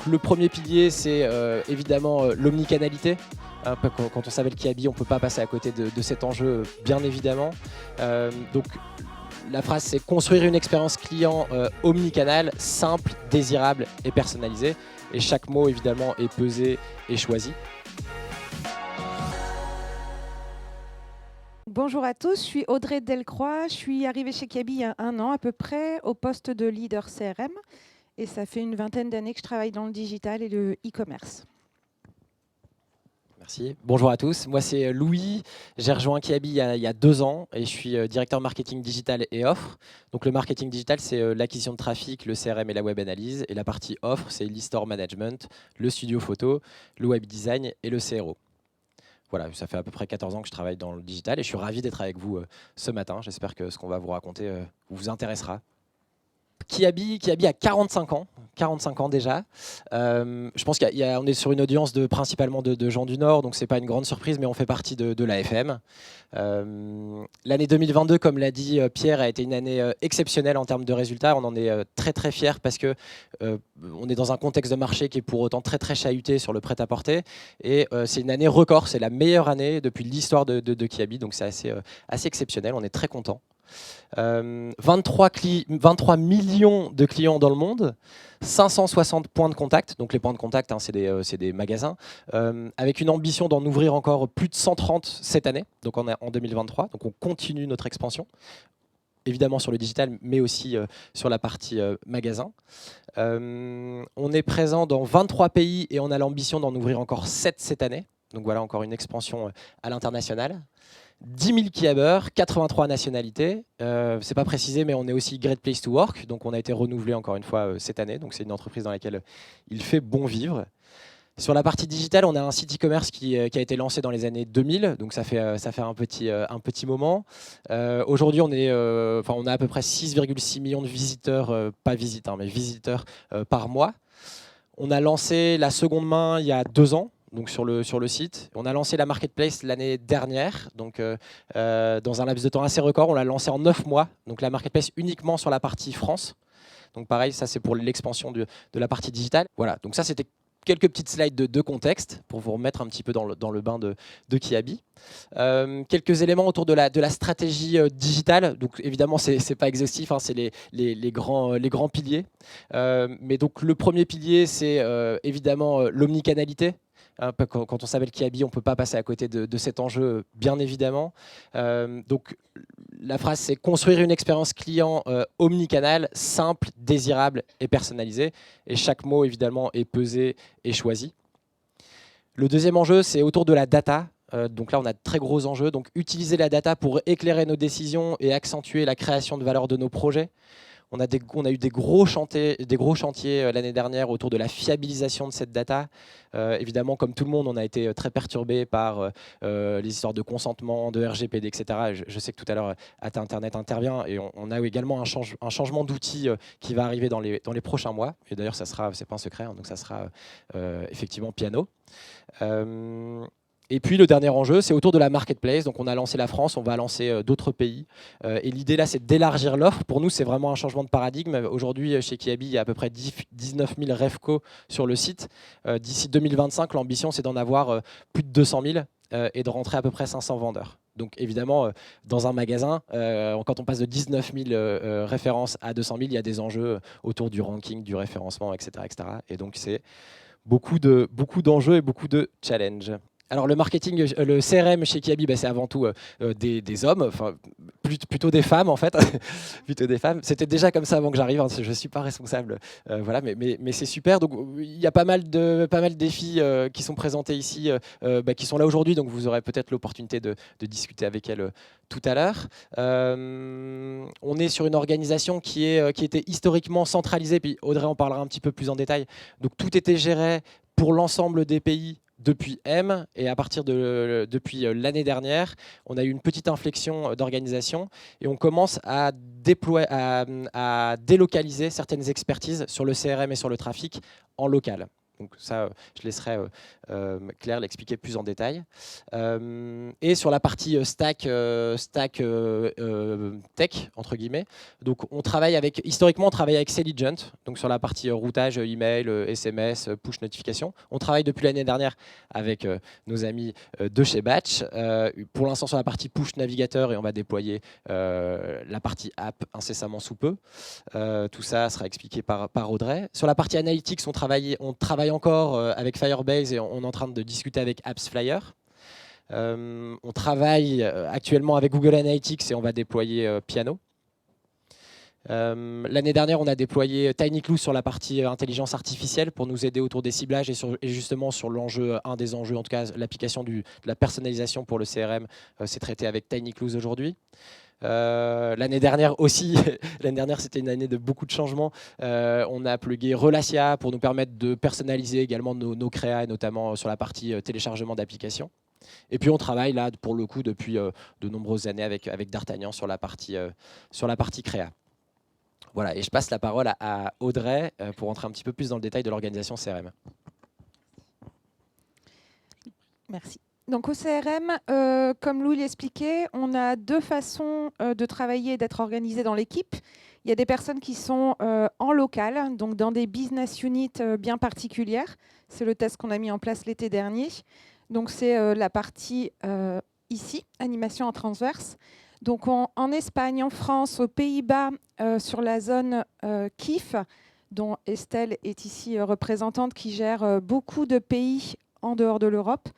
Le premier pilier, c'est évidemment l'omnicanalité. Quand on s'appelle Kiabi, on ne peut pas passer à côté de cet enjeu, bien évidemment. Donc, la phrase, c'est construire une expérience client omnicanal, simple, désirable et personnalisée. Et chaque mot, évidemment, est pesé et choisi. Bonjour à tous, je suis Audrey Delcroix, je suis arrivée chez Kiabi il y a 1 an à peu près au poste de leader CRM et ça fait une vingtaine d'années que je travaille dans le digital et le e-commerce. Merci. Bonjour à tous, moi c'est Louis, j'ai rejoint Kiabi il y a 2 ans et je suis directeur marketing digital et offre. Donc le marketing digital, c'est l'acquisition de trafic, le CRM et la web analyse, et la partie offre, c'est l'e-store management, le studio photo, le web design et le CRO. Voilà, ça fait à peu près 14 ans que je travaille dans le digital et je suis ravi d'être avec vous ce matin. J'espère que ce qu'on va vous raconter vous intéressera. Kiabi a 45 ans déjà. Je pense qu'on est sur une audience principalement de gens du Nord, donc ce n'est pas une grande surprise, mais on fait partie de l'AFM. L'année 2022, comme l'a dit Pierre, a été une année exceptionnelle en termes de résultats. On en est très très fiers parce que on est dans un contexte de marché qui est pour autant très très chahuté sur le prêt-à-porter. Et c'est une année record, c'est la meilleure année depuis l'histoire de Kiabi, donc c'est assez exceptionnel, on est très contents. 23 millions de clients dans le monde, 560 points de contact, donc les points de contact, c'est des magasins, avec une ambition d'en ouvrir encore plus de 130 cette année, donc on est en 2023, donc on continue notre expansion, évidemment sur le digital, mais aussi sur la partie magasin. On est présent dans 23 pays et on a l'ambition d'en ouvrir encore 7 cette année, donc voilà encore une expansion à l'international. 10 000 kiabeurs, 83 nationalités. C'est pas précisé, mais on est aussi Great Place to Work. Donc on a été renouvelé encore une fois cette année. Donc c'est une entreprise dans laquelle il fait bon vivre. Sur la partie digitale, on a un site e-commerce qui a été lancé dans les années 2000. Donc ça fait un petit moment. Aujourd'hui, on a à peu près 6,6 millions de visiteurs, pas visiteurs, mais visiteurs par mois. On a lancé la seconde main il y a 2 ans. Donc sur le site. On a lancé la marketplace l'année dernière, donc dans un laps de temps assez record. On l'a lancé en 9 mois, donc la marketplace uniquement sur la partie France. Donc pareil, ça c'est pour l'expansion de la partie digitale. Voilà, donc ça c'était quelques petites slides de contexte pour vous remettre un petit peu dans le bain de Kiabi. Quelques éléments autour de la stratégie digitale. Donc évidemment, c'est pas exhaustif, c'est les grands piliers. Mais donc le premier pilier, c'est évidemment l'omnicanalité. Quand on s'appelle Kiabi, on ne peut pas passer à côté de cet enjeu, bien évidemment. Donc, la phrase, c'est construire une expérience client omnicanal, simple, désirable et personnalisée. Et chaque mot, évidemment, est pesé et choisi. Le deuxième enjeu, c'est autour de la data. Donc là, on a de très gros enjeux. Donc, utiliser la data pour éclairer nos décisions et accentuer la création de valeur de nos projets. On a eu des gros chantiers l'année dernière autour de la fiabilisation de cette data. Évidemment, comme tout le monde, on a été très perturbé par les histoires de consentement, de RGPD, etc. Je sais que tout à l'heure, Atta Internet intervient et on a également un changement d'outil qui va arriver dans les prochains mois. Et d'ailleurs, c'est pas un secret, donc ça sera effectivement Piano. Et puis le dernier enjeu, c'est autour de la marketplace. Donc on a lancé la France, on va lancer d'autres pays. Et l'idée là, c'est d'élargir l'offre. Pour nous, c'est vraiment un changement de paradigme. Aujourd'hui, chez Kiabi, il y a à peu près 19 000 REFCO sur le site. D'ici 2025, l'ambition, c'est d'en avoir plus de 200 000 et de rentrer à peu près 500 vendeurs. Donc évidemment, dans un magasin, quand on passe de 19 000 références à 200 000, il y a des enjeux autour du ranking, du référencement, etc. etc. Et donc c'est beaucoup d'enjeux et beaucoup de challenges. Alors le marketing, le CRM chez Kiabi, c'est avant tout des hommes, enfin plutôt des femmes en fait, plutôt des femmes. C'était déjà comme ça avant que j'arrive. Je ne suis pas responsable, voilà, mais c'est super. Donc il y a pas mal de défis qui sont présentés ici, qui sont là aujourd'hui. Donc vous aurez peut-être l'opportunité de discuter avec elles tout à l'heure. On est sur une organisation qui était historiquement centralisée. Puis Audrey en parlera un petit peu plus en détail. Donc tout était géré pour l'ensemble des pays depuis M, et à partir depuis l'année dernière, on a eu une petite inflexion d'organisation et on commence à délocaliser certaines expertises sur le CRM et sur le trafic en local. Donc ça, je laisserai Claire l'expliquer plus en détail. Et sur la partie stack tech, entre guillemets, donc historiquement, on travaille avec Selligent, donc sur la partie routage, email, SMS, push notification. On travaille depuis l'année dernière avec nos amis de chez Batch. Pour l'instant, sur la partie push navigateur, et on va déployer la partie app incessamment sous peu. Tout ça sera expliqué par Audrey. Sur la partie analytics, on travaille encore avec Firebase et on est en train de discuter avec AppsFlyer. On travaille actuellement avec Google Analytics et on va déployer Piano. L'année dernière, on a déployé TinyClou sur la partie intelligence artificielle pour nous aider autour des ciblages et justement sur un des enjeux, en tout cas l'application de la personnalisation pour le CRM, c'est traité avec TinyClou aujourd'hui. L'année dernière aussi, l'année dernière c'était une année de beaucoup de changements. On a plugué Relacia pour nous permettre de personnaliser également nos créas, et notamment sur la partie téléchargement d'applications. Et puis on travaille là pour le coup depuis de nombreuses années avec D'Artagnan sur la partie créa. Voilà, et je passe la parole à Audrey pour rentrer un petit peu plus dans le détail de l'organisation CRM. Merci. Donc au CRM, comme Louis l'expliquait, on a deux façons de travailler et d'être organisé dans l'équipe. Il y a des personnes qui sont en local, donc dans des business units bien particulières. C'est le test qu'on a mis en place l'été dernier. Donc c'est la partie ici, animation en transverse. Donc en Espagne, en France, aux Pays-Bas, sur la zone KIF, dont Estelle est ici représentante, qui gère beaucoup de pays en dehors de l'Europe.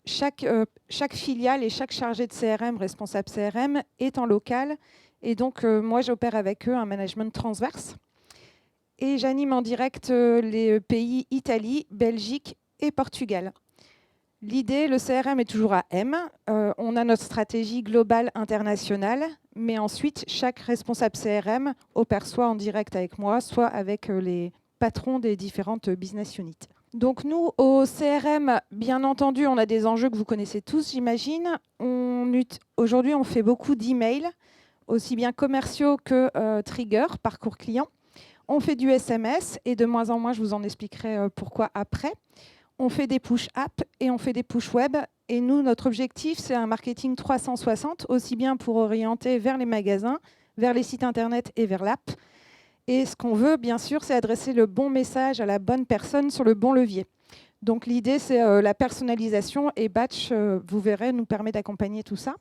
Chaque filiale et chaque chargé de CRM, responsable CRM, est en local. Et donc, moi, j'opère avec eux un management transverse. Et j'anime en direct les pays Italie, Belgique et Portugal. L'idée, le CRM est toujours à M. On a notre stratégie globale internationale. Mais ensuite, chaque responsable CRM opère soit en direct avec moi, soit avec les patrons des différentes business units. Donc nous, au CRM, bien entendu, on a des enjeux que vous connaissez tous, j'imagine. Aujourd'hui, on fait beaucoup d'emails, aussi bien commerciaux que trigger, parcours client. On fait du SMS et de moins en moins, je vous en expliquerai pourquoi après. On fait des push app et on fait des push web. Et nous, notre objectif, c'est un marketing 360, aussi bien pour orienter vers les magasins, vers les sites internet et vers l'app. Et ce qu'on veut, bien sûr, c'est adresser le bon message à la bonne personne sur le bon levier. Donc l'idée, c'est la personnalisation et Batch, vous verrez, nous permet d'accompagner tout ça.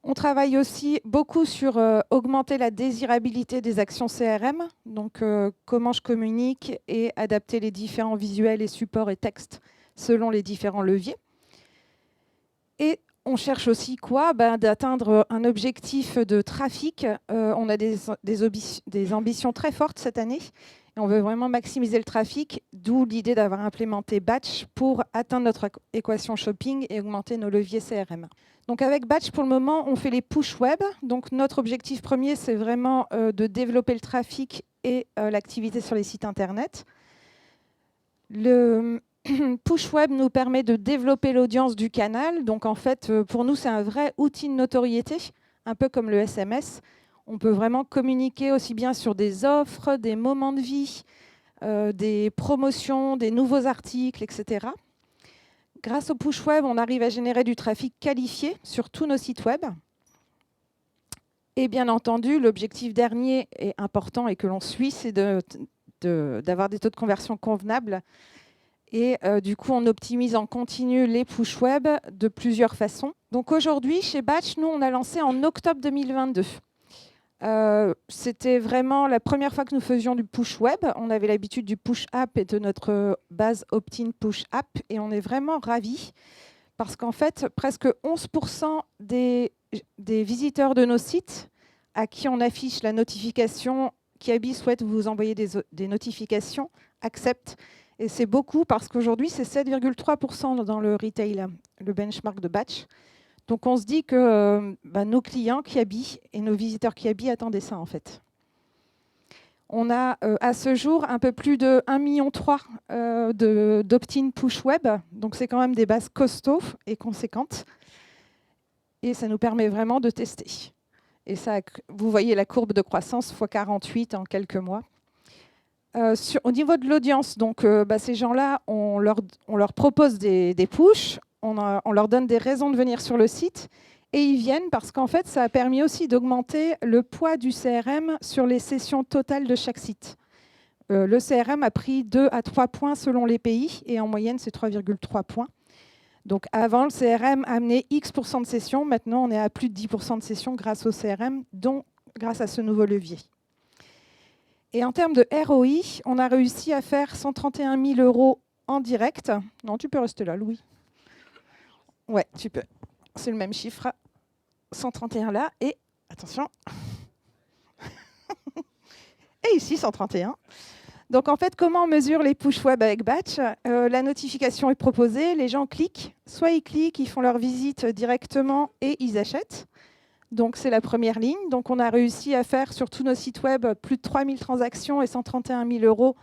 On travaille aussi beaucoup sur augmenter la désirabilité des actions CRM, donc comment je communique et adapter les différents visuels et supports et textes selon les différents leviers. Et on cherche aussi quoi ? D'atteindre un objectif de trafic. On a des ambitions très fortes cette année. Et on veut vraiment maximiser le trafic, d'où l'idée d'avoir implémenté Batch pour atteindre notre équation shopping et augmenter nos leviers CRM. Donc avec Batch, pour le moment, on fait les push web. Donc notre objectif premier, c'est vraiment de développer le trafic et l'activité sur les sites internet. Le push web nous permet de développer l'audience du canal. Donc en fait, pour nous, c'est un vrai outil de notoriété, un peu comme le SMS. On peut vraiment communiquer aussi bien sur des offres, des moments de vie, des promotions, des nouveaux articles, etc. Grâce au push web, on arrive à générer du trafic qualifié sur tous nos sites web. Et bien entendu, l'objectif dernier et important et que l'on suit, c'est d'avoir des taux de conversion convenables. Et du coup, on optimise en continu les push web de plusieurs façons. Donc aujourd'hui, chez Batch, nous, on a lancé en octobre 2022. C'était vraiment la première fois que nous faisions du push web. On avait l'habitude du push app et de notre base opt-in push app. Et on est vraiment ravis parce qu'en fait, presque 11% des visiteurs de nos sites à qui on affiche la notification Kiabi souhaite vous envoyer des notifications, acceptent. Et c'est beaucoup parce qu'aujourd'hui, c'est 7,3% dans le retail, le benchmark de Batch. Donc, on se dit que nos clients Kiabi et nos visiteurs Kiabi attendaient ça, en fait. On a, à ce jour, un peu plus de 1,3 million d'opt-in push web. Donc, c'est quand même des bases costauds et conséquentes. Et ça nous permet vraiment de tester. Et ça, vous voyez la courbe de croissance x 48 en quelques mois. Au niveau de l'audience, donc ces gens-là, on leur propose des pushs, on leur donne des raisons de venir sur le site, et ils viennent parce qu'en fait, ça a permis aussi d'augmenter le poids du CRM sur les sessions totales de chaque site. Le CRM a pris 2 à 3 points selon les pays, et en moyenne, c'est 3,3 points. Donc avant, le CRM amenait X% de sessions, maintenant on est à plus de 10% de sessions grâce au CRM, dont grâce à ce nouveau levier. Et en termes de ROI, on a réussi à faire 131 000 € en direct. Non, tu peux rester là, Louis. Ouais, tu peux. C'est le même chiffre. 131 là. Et, attention. Et ici, 131. Donc, en fait, comment on mesure les push web avec Batch ? La notification est proposée. Les gens cliquent. Soit ils cliquent, ils font leur visite directement et ils achètent. Donc, c'est la première ligne. Donc, on a réussi à faire sur tous nos sites web plus de 3000 transactions et 131 000 €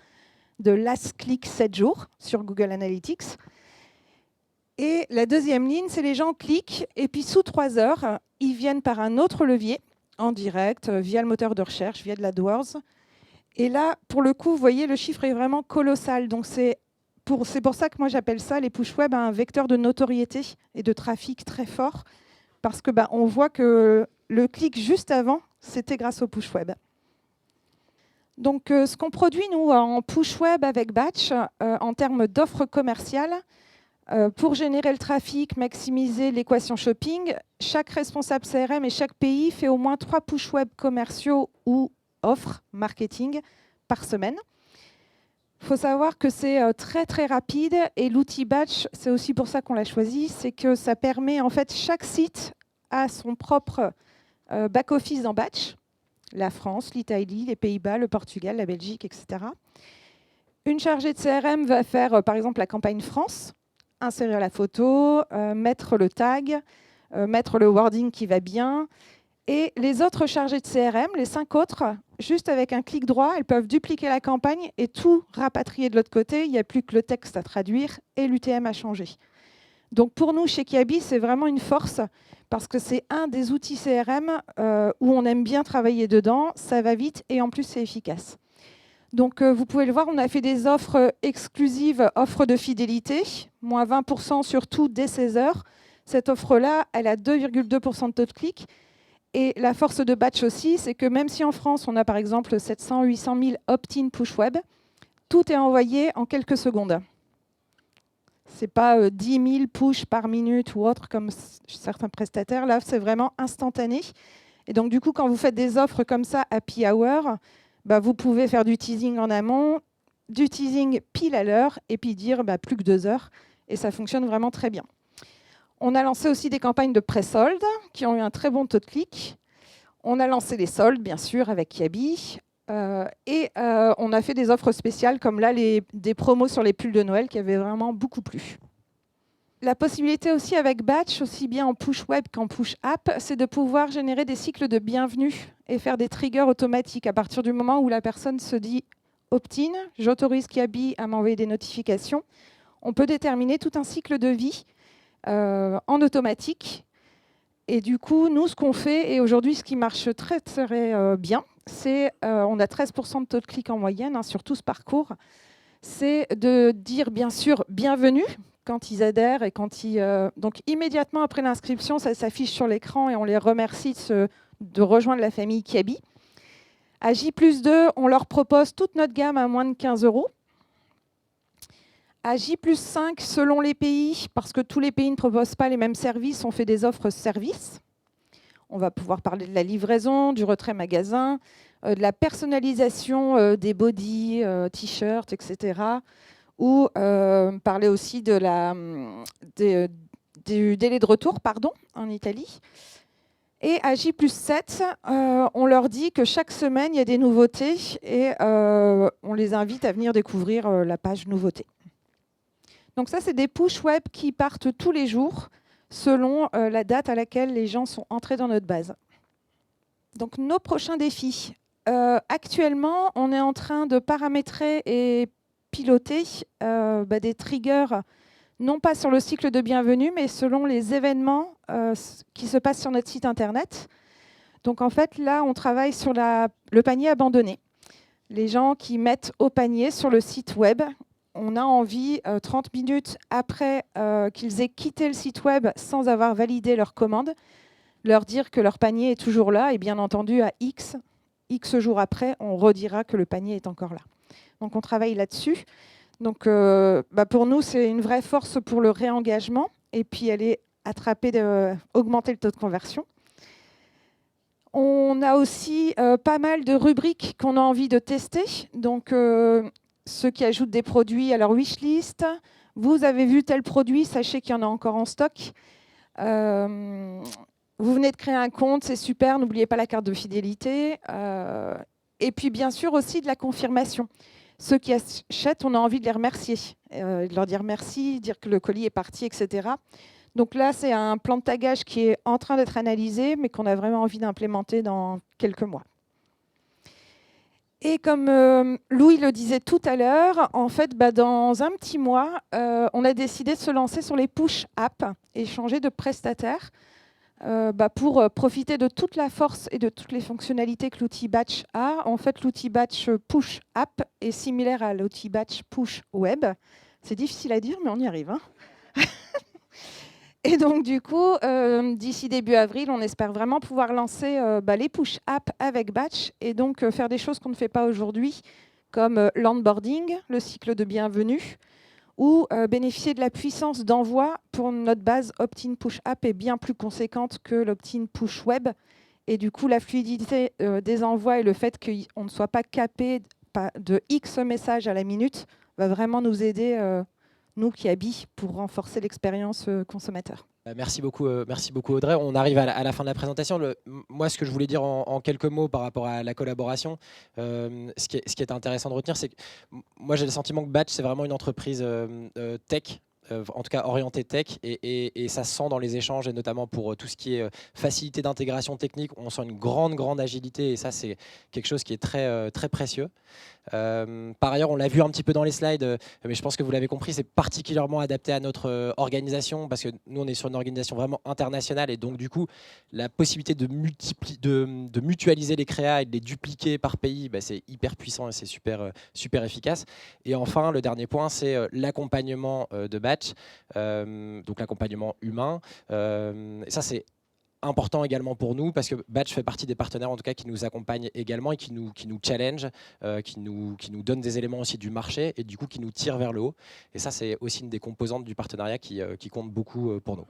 de last click 7 jours sur Google Analytics. Et la deuxième ligne, c'est les gens cliquent et puis sous 3 heures, ils viennent par un autre levier, en direct, via le moteur de recherche, via de l'AdWords. Et là, pour le coup, vous voyez, le chiffre est vraiment colossal. Donc, c'est pour ça que moi, j'appelle ça, les push web, un vecteur de notoriété et de trafic très fort. Parce que on voit que le clic juste avant, c'était grâce au push web. Donc, ce qu'on produit, nous, en push web avec Batch, en termes d'offres commerciales, pour générer le trafic, maximiser l'équation shopping, chaque responsable CRM et chaque pays fait au moins 3 push web commerciaux ou offres marketing par semaine. Il faut savoir que c'est très très rapide et l'outil Batch, c'est aussi pour ça qu'on l'a choisi, c'est que ça permet, en fait, chaque site a son propre back-office dans Batch, la France, l'Italie, les Pays-Bas, le Portugal, la Belgique, etc. Une chargée de CRM va faire, par exemple, la campagne France, insérer la photo, mettre le tag, mettre le wording qui va bien. Et les autres chargés de CRM, les 5 autres, juste avec un clic droit, elles peuvent dupliquer la campagne et tout rapatrier de l'autre côté. Il n'y a plus que le texte à traduire et l'UTM à changer. Donc pour nous, chez Kiabi, c'est vraiment une force parce que c'est un des outils CRM où on aime bien travailler dedans. Ça va vite et en plus, c'est efficace. Donc vous pouvez le voir, on a fait des offres exclusives, offres de fidélité, moins 20% sur tout dès 16 heures. Cette offre-là, elle a 2,2% de taux de clic. Et la force de Batch aussi, c'est que même si en France, on a par exemple 700 800 000 opt-in push web, tout est envoyé en quelques secondes. Ce n'est pas 10 000 push par minute ou autre comme certains prestataires. Là, c'est vraiment instantané. Et donc, du coup, quand vous faites des offres comme ça, happy hour, vous pouvez faire du teasing en amont, du teasing pile à l'heure, et puis dire plus que 2 heures. Et ça fonctionne vraiment très bien. On a lancé aussi des campagnes de pré-soldes qui ont eu un très bon taux de clic. On a lancé les soldes, bien sûr, avec Kiabi. Et on a fait des offres spéciales, comme là, des promos sur les pulls de Noël qui avaient vraiment beaucoup plu. La possibilité aussi avec Batch, aussi bien en push web qu'en push app, c'est de pouvoir générer des cycles de bienvenue et faire des triggers automatiques à partir du moment où la personne se dit « opt-in », j'autorise Kiabi à m'envoyer des notifications. On peut déterminer tout un cycle de vie en automatique. Et du coup, nous, ce qu'on fait, et aujourd'hui, ce qui marche très, très bien, c'est, on a 13% de taux de clic en moyenne sur tout ce parcours, c'est de dire, bien sûr, bienvenue quand ils adhèrent et quand ils... donc, immédiatement après l'inscription, ça s'affiche sur l'écran et on les remercie de rejoindre la famille Kiabi. À J+2, on leur propose toute notre gamme à moins de 15 €. À J+5, selon les pays, parce que tous les pays ne proposent pas les mêmes services, on fait des offres services. On va pouvoir parler de la livraison, du retrait magasin, de la personnalisation des bodys, t-shirts, etc. Ou parler aussi du délai de retour, en Italie. Et à J+7, on leur dit que chaque semaine, il y a des nouveautés et on les invite à venir découvrir la page nouveautés. Donc ça, c'est des push web qui partent tous les jours selon la date à laquelle les gens sont entrés dans notre base. Donc nos prochains défis. Actuellement, on est en train de paramétrer et piloter des triggers, non pas sur le cycle de bienvenue, mais selon les événements qui se passent sur notre site internet. Donc en fait, là, on travaille sur le panier abandonné. Les gens qui mettent au panier sur le site web, on a envie, 30 minutes après qu'ils aient quitté le site web sans avoir validé leur commande, leur dire que leur panier est toujours là, et bien entendu, à X jours après, on redira que le panier est encore là. Donc on travaille là-dessus. Donc pour nous, c'est une vraie force pour le réengagement, et puis aller augmenter le taux de conversion. On a aussi pas mal de rubriques qu'on a envie de tester. Donc, ceux qui ajoutent des produits à leur wishlist. Vous avez vu tel produit, sachez qu'il y en a encore en stock. Vous venez de créer un compte, c'est super, n'oubliez pas la carte de fidélité. Et puis, bien sûr, aussi de la confirmation. Ceux qui achètent, on a envie de les remercier, de leur dire merci, dire que le colis est parti, etc. Donc là, c'est un plan de tagage qui est en train d'être analysé, mais qu'on a vraiment envie d'implémenter dans quelques mois. Et comme Louis le disait tout à l'heure, en fait, dans un petit mois, on a décidé de se lancer sur les push apps et changer de prestataire pour profiter de toute la force et de toutes les fonctionnalités que l'outil Batch a. En fait, l'outil Batch push app est similaire à l'outil Batch push web. C'est difficile à dire, mais on y arrive, hein. Et donc, du coup, d'ici début avril, on espère vraiment pouvoir lancer les push apps avec Batch et donc faire des choses qu'on ne fait pas aujourd'hui, comme l'onboarding, le cycle de bienvenue, ou bénéficier de la puissance d'envoi pour notre base opt-in push app est bien plus conséquente que l'opt-in push web. Et du coup, la fluidité des envois et le fait qu'on ne soit pas capé de X messages à la minute va vraiment nous aider, nous qui habillent, pour renforcer l'expérience consommateur. Merci beaucoup Audrey. On arrive à la fin de la présentation. Moi, ce que je voulais dire en quelques mots par rapport à la collaboration, ce qui est intéressant de retenir, c'est que moi j'ai le sentiment que Batch, c'est vraiment une entreprise tech, en tout cas orientée tech, et ça se sent dans les échanges, et notamment pour tout ce qui est facilité d'intégration technique. On sent une grande agilité, et ça c'est quelque chose qui est très précieux. Par ailleurs, on l'a vu un petit peu dans les slides, mais je pense que vous l'avez compris, c'est particulièrement adapté à notre organisation, parce que nous, on est sur une organisation vraiment internationale, et donc du coup, la possibilité de mutualiser les créas et de les dupliquer par pays, c'est hyper puissant et c'est super efficace. Et enfin, le dernier point, c'est l'accompagnement de Batch, donc l'accompagnement humain. Et ça, c'est important également pour nous, parce que Batch fait partie des partenaires en tout cas qui nous accompagnent également et qui nous challenge, qui nous donne des éléments aussi du marché et du coup qui nous tire vers le haut. Et ça, c'est aussi une des composantes du partenariat qui compte beaucoup pour nous.